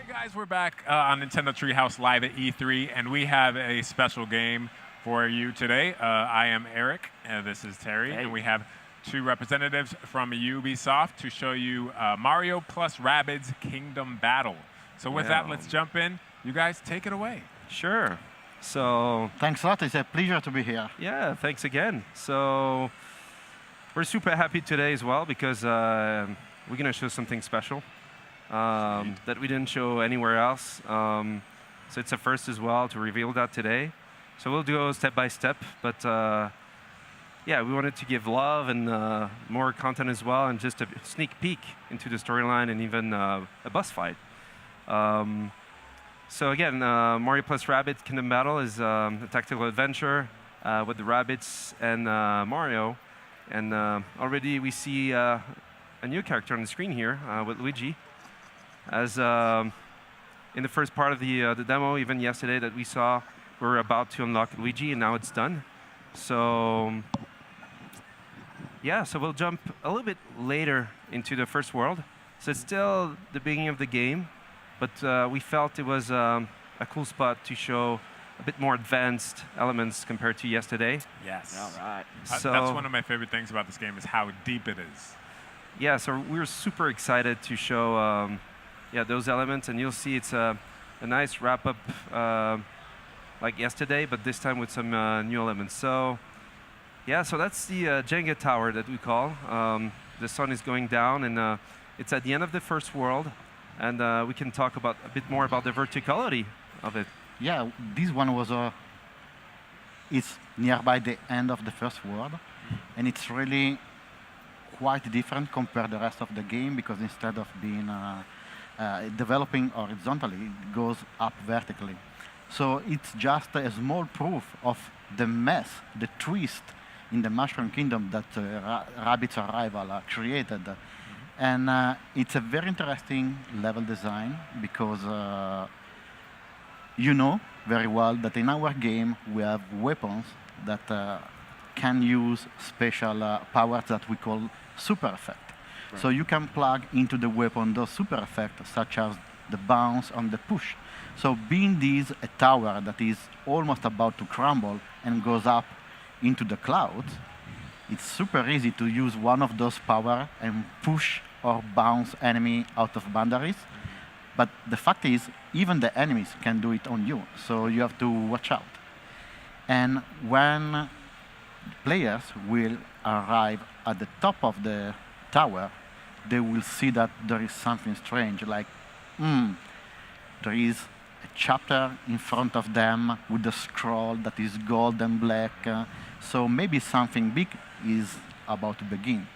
Guys, we're back on Nintendo Treehouse Live at E3, and we have a special game for you today. I am Eric, and this is Terry, and we have two representatives from Ubisoft to show you Mario plus Rabbids Kingdom Battle. So with that, let's jump in. You guys, take it away. Sure. So thanks a lot. It's a pleasure to be here. Yeah, thanks again. So we're super happy today as well because we're going to show something special that we didn't show anywhere else. So it's a first as well to reveal that today. So we'll go step by step, but yeah, we wanted to give love and more content as well, and just a sneak peek into the storyline and even a boss fight. So again, Mario plus Rabbids Kingdom Battle is a tactical adventure with the Rabbids and Mario. And already we see a new character on the screen here with Luigi. As in the first part of the demo, even yesterday that we saw, we're about to unlock Luigi, and now it's done. So yeah, so we'll jump a little bit later into the first world. So it's still the beginning of the game, but we felt it was a cool spot to show a bit more advanced elements compared to yesterday. Yes. All right. So that's one of my favorite things about this game is how deep it is. Yeah, so we're super excited to show those elements, and you'll see it's a nice wrap-up like yesterday, but this time with some new elements. So yeah, so that's the Jenga tower that we call. The sun is going down, and it's at the end of the first world, and we can talk about a bit more about the verticality of it. Yeah, this one was it's nearby the end of the first world, and it's really quite different compared to the rest of the game, because instead of being developing horizontally, it goes up vertically. So it's just a small proof of the mess, the twist in the Mushroom Kingdom that Rabbids Arrival created. And it's a very interesting level design, because you know very well that in our game we have weapons that can use special powers that we call super effect. Right. So you can plug into the weapon those super effects, such as the bounce and the push. So being this a tower that is almost about to crumble and goes up into the clouds, it's super easy to use one of those power and push or bounce enemy out of boundaries. But the fact is, even the enemies can do it on you, so you have to watch out. And when players will arrive at the top of the tower, they will see that there is something strange, like, there is a chapter in front of them with a scroll that is gold and black, so maybe something big is about to begin.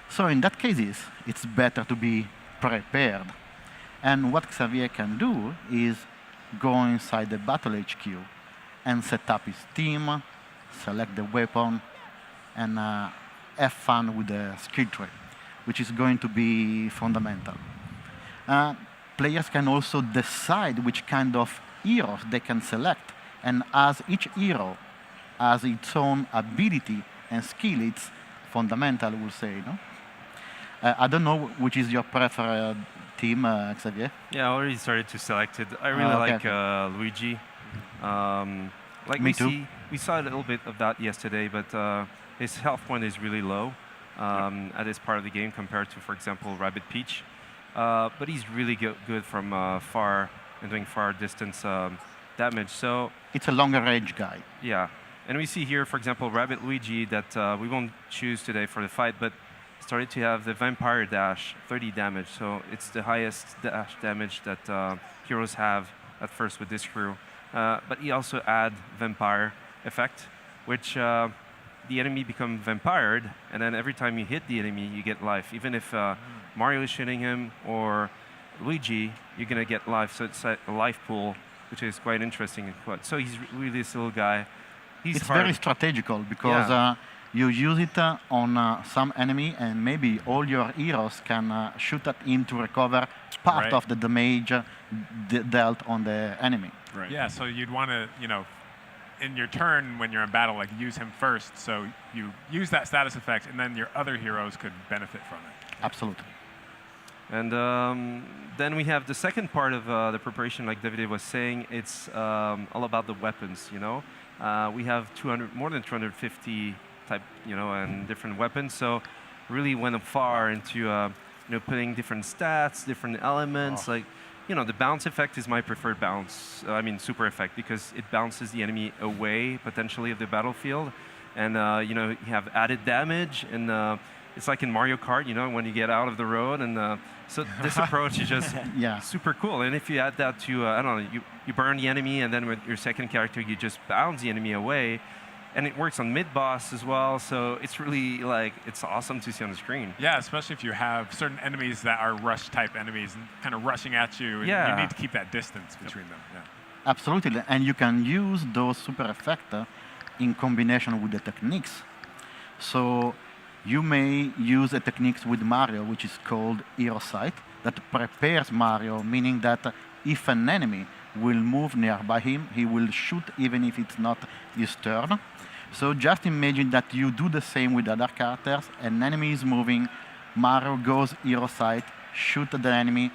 So in that case, it's better to be prepared. And what Xavier can do is go inside the Battle HQ and set up his team, select the weapon, and have fun with the skill tree, which is going to be fundamental. Players can also decide which kind of heroes they can select, and as each hero has its own ability and skill, it's fundamental, we'll say. No? I don't know which is your preferred team, Xavier. Yeah, I already started to select it. I really like Luigi. Like Me too. We saw a little bit of that yesterday, but his health point is really low at this part of the game compared to, for example, Rabbid Peach. But he's really good from far and doing far distance damage. So it's a longer range guy. Yeah, and we see here, for example, Rabbid Luigi that we won't choose today for the fight, but started to have the Vampire Dash, 30 damage. So it's the highest dash damage that heroes have at first with this crew. But he also add Vampire effect, which the enemy become vampired, and then every time you hit the enemy, you get life. Even if Mario is shooting him or Luigi, you're going to get life. So it's a life pool, which is quite interesting. So he's really this little guy. It's very strategical, because you use it on some enemy, and maybe all your heroes can shoot at him to recover part of the damage dealt on the enemy. Right. Yeah, so you'd want to, in your turn when you're in battle, like use him first, so you use that status effect, and then your other heroes could benefit from it. Absolutely. And then we have the second part of the preparation, like David was saying, it's all about the weapons, you know. We have more than 250 type, you know, and different weapons. So really went far into, you know, putting different stats, different elements. Like, you know, the bounce effect is my preferred bounce. I mean, super effect, because it bounces the enemy away potentially of the battlefield, and you know, you have added damage, and it's like in Mario Kart, you know, when you get out of the road, and so this approach is just super cool. And if you add that to, I don't know, you burn the enemy, and then with your second character, you just bounce the enemy away. And it works on mid-boss as well, so it's really, like, it's awesome to see on the screen. Yeah, especially if you have certain enemies that are rush-type enemies and kind of rushing at you, and you need to keep that distance between them. Yeah. Absolutely, and you can use those super effects in combination with the techniques. So you may use a technique with Mario, which is called Hero Sight, that prepares Mario, meaning that if an enemy will move nearby him, he will shoot even if it's not his turn. So just imagine that you do the same with other characters. An enemy is moving, Mario goes Hero Sight, shoot the enemy,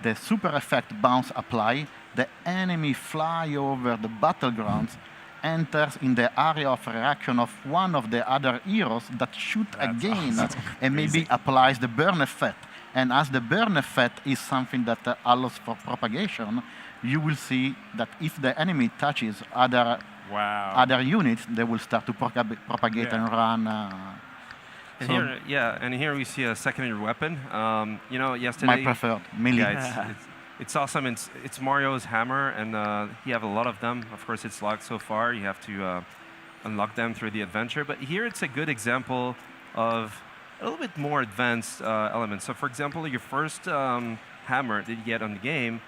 the super effect bounce apply, the enemy fly over the battlegrounds, enters in the area of reaction of one of the other heroes that shoot again, and maybe applies the burn effect. And as the burn effect is something that allows for propagation, you will see that if the enemy touches other units, they will start to propagate and run. And here we see a secondary weapon. You know, yesterday. My preferred, melee. Yeah, it's awesome. It's Mario's hammer, and you have a lot of them. Of course, it's locked so far. You have to unlock them through the adventure. But here it's a good example of a little bit more advanced elements. So, for example, your first hammer that you get on the game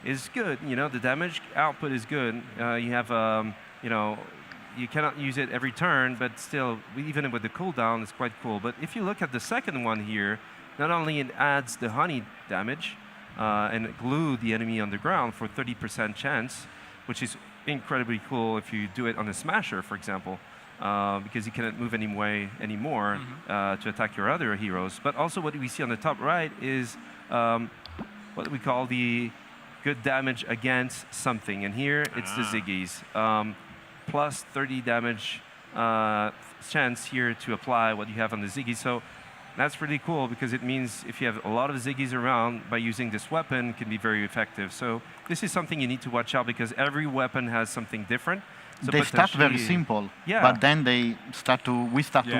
is good. You know, the damage output is good. You have, you know, you cannot use it every turn, but still, even with the cooldown, it's quite cool. But if you look at the second one here, not only it adds the honey damage and glue the enemy on the ground for 30% chance, which is incredibly cool if you do it on a smasher, for example, because you cannot move anymore to attack your other heroes. But also what we see on the top right is what we call the good damage against something. And here it's the Ziggies. Plus 30 damage chance here to apply what you have on the Ziggy. So that's really cool, because it means if you have a lot of Ziggies around, by using this weapon can be very effective. So this is something you need to watch out, because every weapon has something different. So they start very simple, but then we start to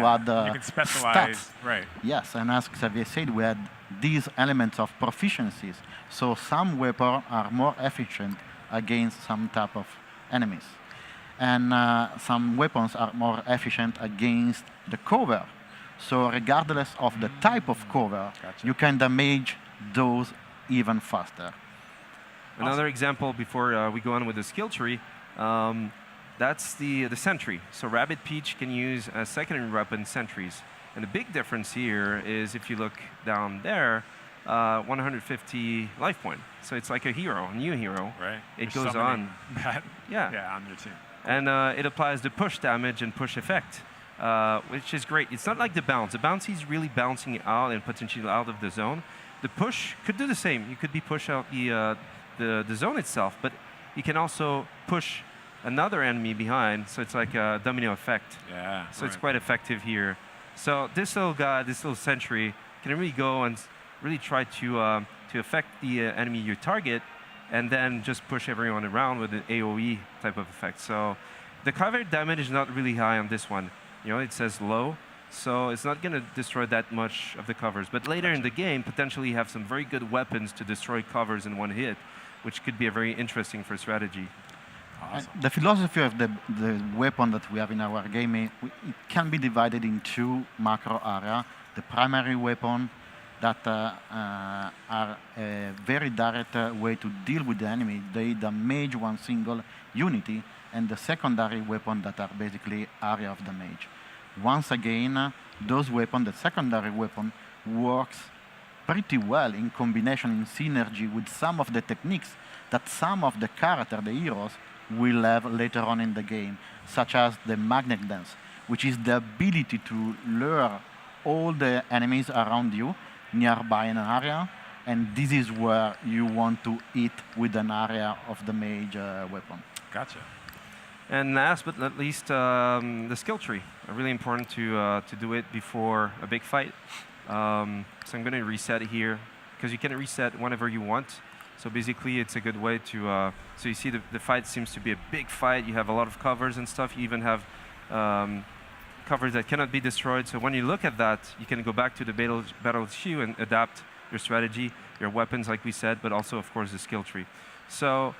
add you can specialize, stats. Right? Yes, and as Xavier said, we had these elements of proficiencies. So some weapons are more efficient against some type of enemies, and some weapons are more efficient against the cover. So regardless of the type of cover, you can damage those even faster. Another example before we go on with the skill tree. That's the sentry. So Rabbid Peach can use a secondary weapon, sentries. And the big difference here is if you look down there, 150 life point. So it's like a hero, a new hero. Right. It goes on. On your team. And it applies the push damage and push effect, which is great. It's not like the bounce. The bounce is really bouncing out and potentially out of the zone. The push could do the same. You could be push out the zone itself, but you can also push another enemy behind, so it's like a domino effect. Yeah. So it's quite effective here. So this little guy, this little sentry, can really go and really try to affect the enemy you target, and then just push everyone around with an AOE type of effect. So the cover damage is not really high on this one. You know, it says low, so it's not going to destroy that much of the covers. But later in the game, potentially you have some very good weapons to destroy covers in one hit, which could be a very interesting for strategy. Awesome. The philosophy of the weapon that we have in our game, it can be divided in two macro areas. The primary weapon that are a very direct way to deal with the enemy. They damage one single unity, and the secondary weapon that are basically area of damage. Once again, those weapons, the secondary weapon, works pretty well in combination, in synergy with some of the techniques that some of the characters, the heroes, will have later on in the game, such as the magnet dance, which is the ability to lure all the enemies around you nearby in an area, and this is where you want to hit with an area of the mage weapon. Gotcha. And last but not least, the skill tree. Really important to do it before a big fight. So I'm going to reset here, because you can reset whenever you want. So basically, it's a good way to, so you see the fight seems to be a big fight. You have a lot of covers and stuff. You even have covers that cannot be destroyed. So when you look at that, you can go back to the battle queue and adapt your strategy, your weapons, like we said, but also, of course, the skill tree. So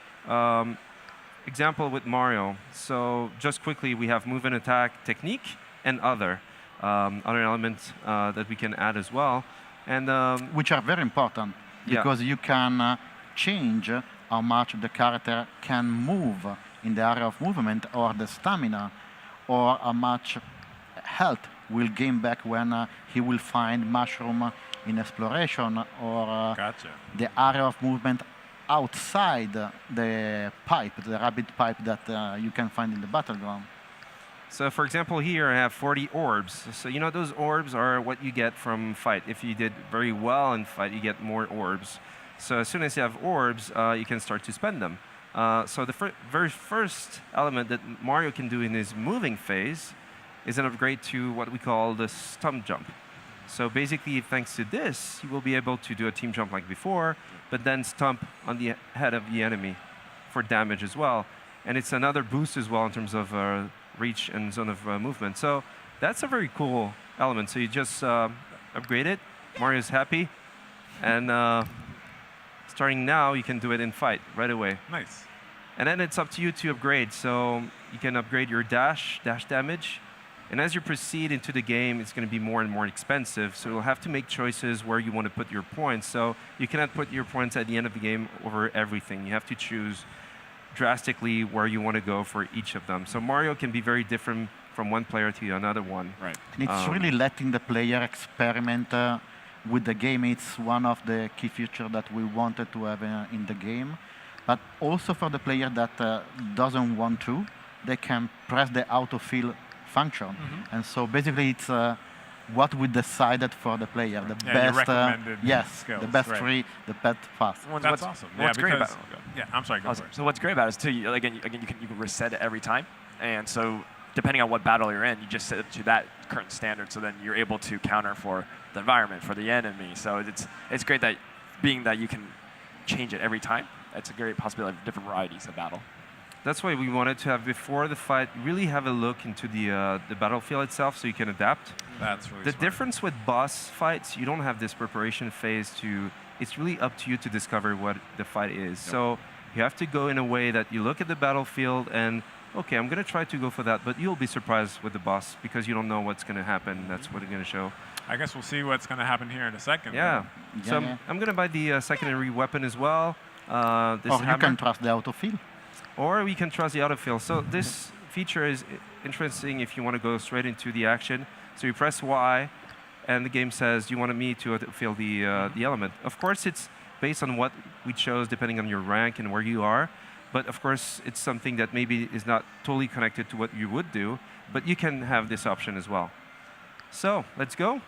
example with Mario. So just quickly, we have move and attack, technique, and other elements that we can add as well. And which are very important, because you can change how much the character can move in the area of movement, or the stamina, or how much health will gain back when he will find mushroom in exploration, or the area of movement outside the pipe, the rabbit pipe that you can find in the battleground. So for example, here I have 40 orbs. So you know those orbs are what you get from fight. If you did very well in fight, you get more orbs. So as soon as you have orbs, you can start to spend them. So the very first element that Mario can do in his moving phase is an upgrade to what we call the stump jump. So basically, thanks to this, you will be able to do a team jump like before, but then stomp on the head of the enemy for damage as well. And it's another boost as well in terms of reach and zone of movement. So that's a very cool element. So you just upgrade it, Mario's happy, and starting now, you can do it in fight right away. Nice. And then it's up to you to upgrade. So you can upgrade your dash damage. And as you proceed into the game, it's going to be more and more expensive. So you'll have to make choices where you want to put your points. So you cannot put your points at the end of the game over everything. You have to choose drastically where you want to go for each of them. So Mario can be very different from one player to another one. Right. And it's really letting the player experiment with the game. It's one of the key features that we wanted to have in the game. But also for the player that doesn't want to, they can press the autofill function. And so basically it's what we decided for the player. The best, recommended skills, the best right. tree, the best path. That's awesome. What's great about I'm sorry, go for it. So what's great about it is too, again, you can reset it every time. And so depending on what battle you're in, you just set it to that current standard, so then you're able to counter for the environment, for the enemy. So it's great that being that you can change it every time, it's a great possibility of different varieties of battle. That's why we wanted to have, before the fight, really have a look into the battlefield itself so you can adapt. That's really The smart. difference with boss fights, you don't have this preparation phase to, it's really up to you to discover what the fight is. So you have to go in a way that you look at the battlefield and, okay, I'm going to try to go for that, but you'll be surprised with the boss because you don't know what's going to happen. That's what it's going to show. I guess we'll see what's going to happen here in a second. Yeah. So I'm going to buy the secondary weapon as well. This Or hammer. you can trust the autofill. Or we can trust the autofill. So this feature is interesting if you want to go straight into the action. So you press Y, and the game says, do you want me to autofill the element? Of course, it's based on what we chose, depending on your rank and where you are. But of course, it's something that maybe is not totally connected to what you would do. But you can have this option as well. So let's go.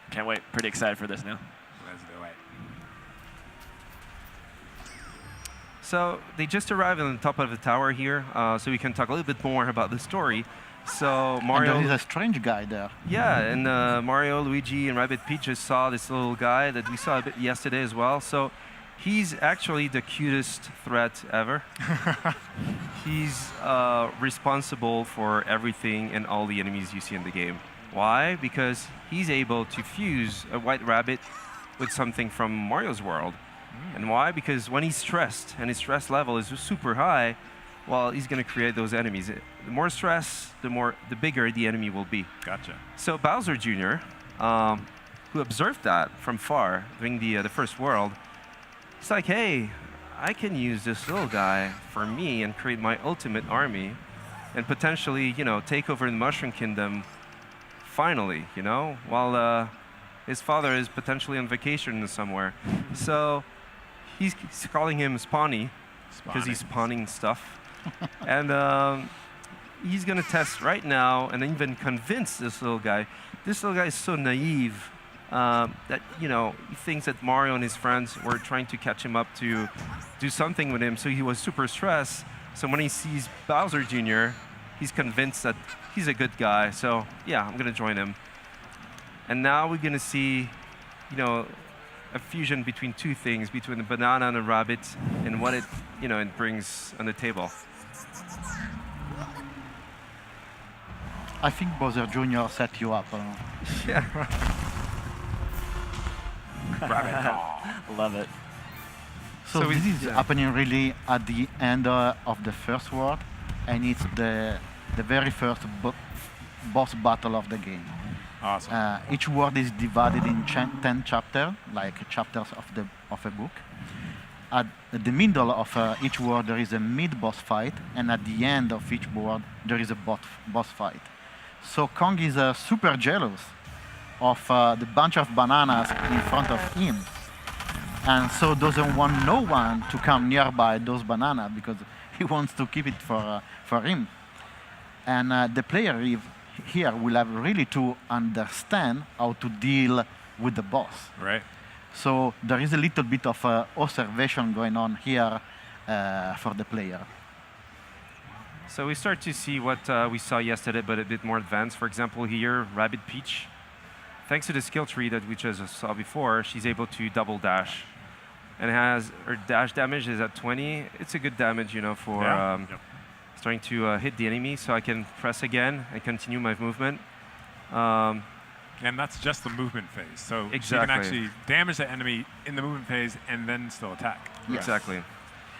Can't wait. Pretty excited for this now. Let's do it. So they just arrived on the top of the tower here, so we can talk a little bit more about the story. So Mario, And there is a strange guy there. yeah, and Mario, Luigi, and Rabbid Peach just saw this little guy that we saw a bit yesterday as well. So he's actually the cutest threat ever. He's responsible for everything and all the enemies you see in the game. Why? Because he's able to fuse a white rabbit with something from Mario's world. And why? Because when he's stressed and his stress level is super high, well, he's going to create those enemies. The more stress, the bigger the enemy will be. Gotcha. So Bowser Jr., who observed that from far during the first world, he's like, hey, I can use this little guy for me and create my ultimate army and potentially, take over the Mushroom Kingdom finally, while his father is potentially on vacation somewhere. So he's calling him Spawny because he's spawning stuff. And he's going to test right now and even convince this little guy. This little guy is so naive. that he thinks that Mario and his friends were trying to catch him up to do something with him. So he was super stressed. So when he sees Bowser Jr., he's convinced that he's a good guy. So yeah, I'm gonna join him. And now we're gonna see, a fusion between two things, between the banana and the rabbit, and what it brings on the table. I think Bowser Jr. set you up. Yeah. Love it. So So this we- is yeah. happening really at the end of the first world, and it's the very first boss battle of the game. Awesome. Each world is divided in 10 chapters, like chapters of a book. At the middle of each world, there is a mid-boss fight, and at the end of each world, there is a boss fight. So Kong is super jealous of the bunch of bananas in front of him, and so doesn't want no one to come nearby those bananas because he wants to keep it for him. And the player here will have really to understand how to deal with the boss. Right. So there is a little bit of observation going on here for the player. So we start to see what we saw yesterday, but a bit more advanced. For example, here, Rabbid Peach. Thanks to the skill tree that we just saw before, she's able to double dash. And her dash damage is at 20. It's a good damage, for Yeah. starting to hit the enemy. So I can press again and continue my movement. And that's just the movement phase. So you Exactly. can actually damage the enemy in the movement phase and then still attack. Yes. Exactly.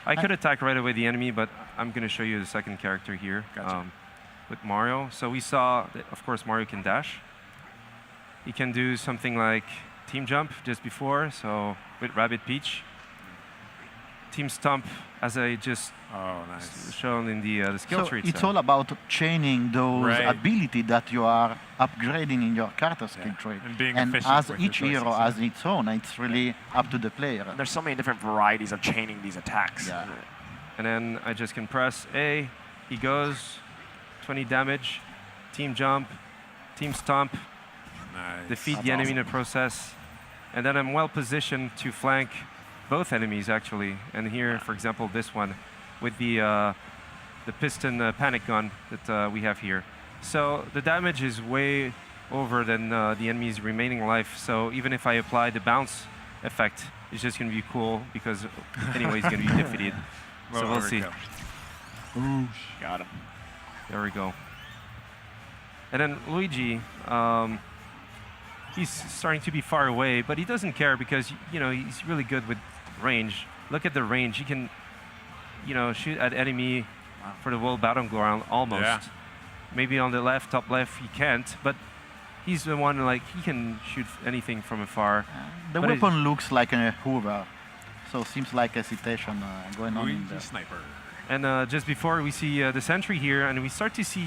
I could attack right away the enemy, but I'm going to show you the second character here Gotcha. with Mario. So we saw that, of course, Mario can dash. He can do something like team jump just before, so with Rabbid Peach. Team stomp, as I just Oh, nice. shown in the skill So tree. it's itself. all about chaining those Right. abilities that you are upgrading in your character skill Yeah. tree. And being And efficient as with your each hero choices, has its own, it's really up to the player. There's so many different varieties of chaining these attacks. Yeah. And then I just can press A, he goes, 20 damage, team jump, team stomp, Nice. defeat That's the enemy in awesome. the process. And then I'm well positioned to flank both enemies, actually. And here, for example, this one with the piston panic gun that we have here. So the damage is way over than the enemy's remaining life. So even if I apply the bounce effect, it's just going to be cool because anyway, he's going to be defeated. So Well, we'll there see. we go. Got him. There we go. And then Luigi, he's starting to be far away, but he doesn't care because he's really good with range. Look at the range. He can, shoot at enemy for the whole battleground almost. Yeah. Maybe on the left, top left, he can't, but he's the one he can shoot anything from afar. The But weapon looks like a Hoover, so seems like hesitation going on in Luigi there. Sniper. And just before we see the sentry here, and we start to see,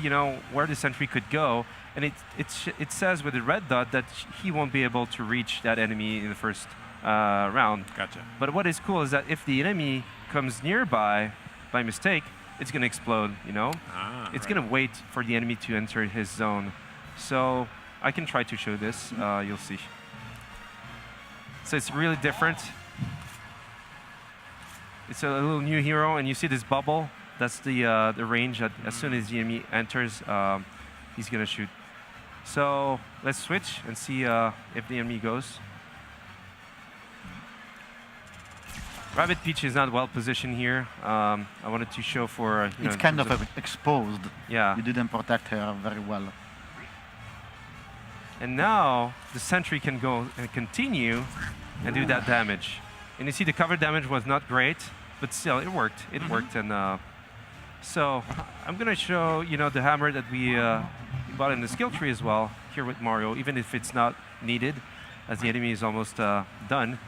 where the sentry could go. And it says with the red dot that he won't be able to reach that enemy in the first round. Gotcha. But what is cool is that if the enemy comes nearby by mistake, it's going to explode, Ah, It's right. going to wait for the enemy to enter his zone. So I can try to show this. You'll see. So it's really different. It's a little new hero, and you see this bubble. That's the range. As soon as the enemy enters, he's going to shoot. So let's switch and see if the enemy goes. Rabbid Peach is not well positioned here. I wanted to show for It's in kind terms of exposed. yeah. You didn't protect her very well. And now the sentry can go and continue and do that damage. And you see the cover damage was not great, but still it worked. It worked, and so I'm gonna show the hammer that we bought in the skill tree as well here with Mario, even if it's not needed, as the enemy is almost done.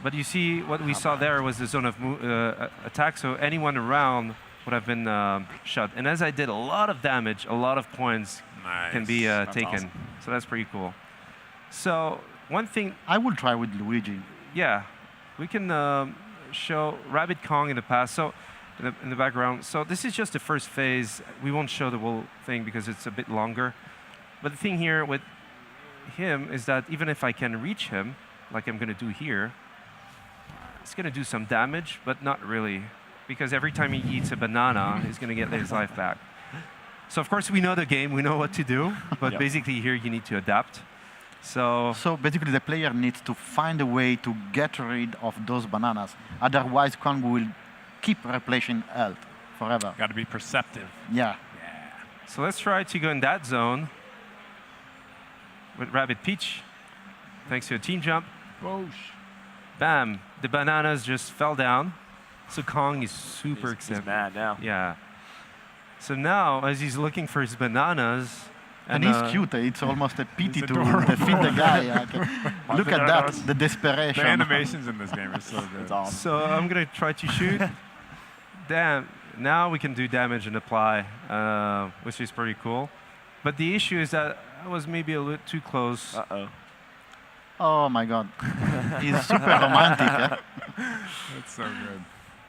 But you see what we saw there was the zone of attack, so anyone around would have been shot. And as I did a lot of damage, a lot of points Nice. can be That's taken. awesome. So that's pretty cool. So one thing, I will try with Luigi. yeah, we can show Rabbid Kong in the past. So in the background. So this is just the first phase. We won't show the whole thing because it's a bit longer. But the thing here with him is that even if I can reach him, like I'm going to do here, it's going to do some damage, but not really. Because every time he eats a banana, he's going to get his life back. So of course we know the game, we know what to do, but basically here you need to adapt. So basically the player needs to find a way to get rid of those bananas. Otherwise Kong will keep replenishing health forever. Got to be perceptive. Yeah. So let's try to go in that zone with Rabbid Peach. Thanks to a team jump. Whoosh. Bam, the bananas just fell down. So Kong is super excited. He's mad now. Yeah. So now, as he's looking for his bananas, And he's cute. It's almost a pity to adorable. defeat the guy. Look at that, the desperation. The animations in this game are so good. It's awesome. so I'm gonna try to shoot. Damn, now we can do damage and apply, which is pretty cool. But the issue is that I was maybe a little too close. Uh-oh. Oh my God. He's super romantic. That's so good.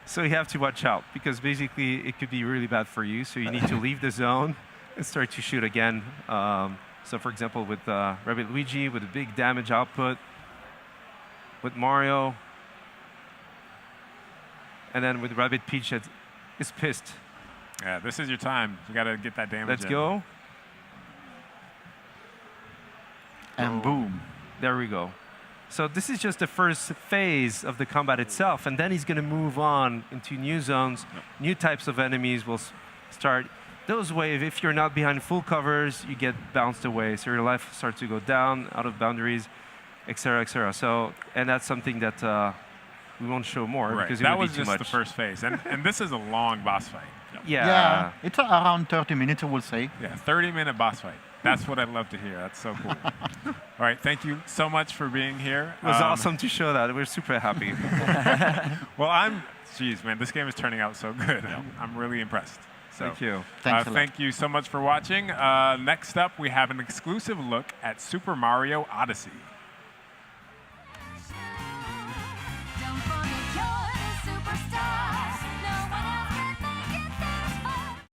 So you have to watch out, because basically it could be really bad for you. So you need to leave the zone and start to shoot again. So for example, with Rabbid Luigi, with a big damage output, with Mario, and then with Rabbid Peach that is pissed. Yeah, this is your time. You got to get that damage Let's in. go. And boom. There we go. So this is just the first phase of the combat itself, and then he's going to move on into new zones, new types of enemies will start. Those waves, if you're not behind full covers, you get bounced away, so your life starts to go down, out of boundaries, etc., etc. So, and that's something that we won't show more Right. because it That would was be too just much. the first phase. And this is a long boss fight. Yeah. It's around 30 minutes, I will say. Yeah, 30-minute boss fight. That's what I'd love to hear. That's so cool. All right, thank you so much for being here. It was awesome to show that. We're super happy. Well, geez, man, this game is turning out so good. I'm really impressed. So, Thank you. Thanks a lot. thank you so much for watching. Next up, we have an exclusive look at Super Mario Odyssey.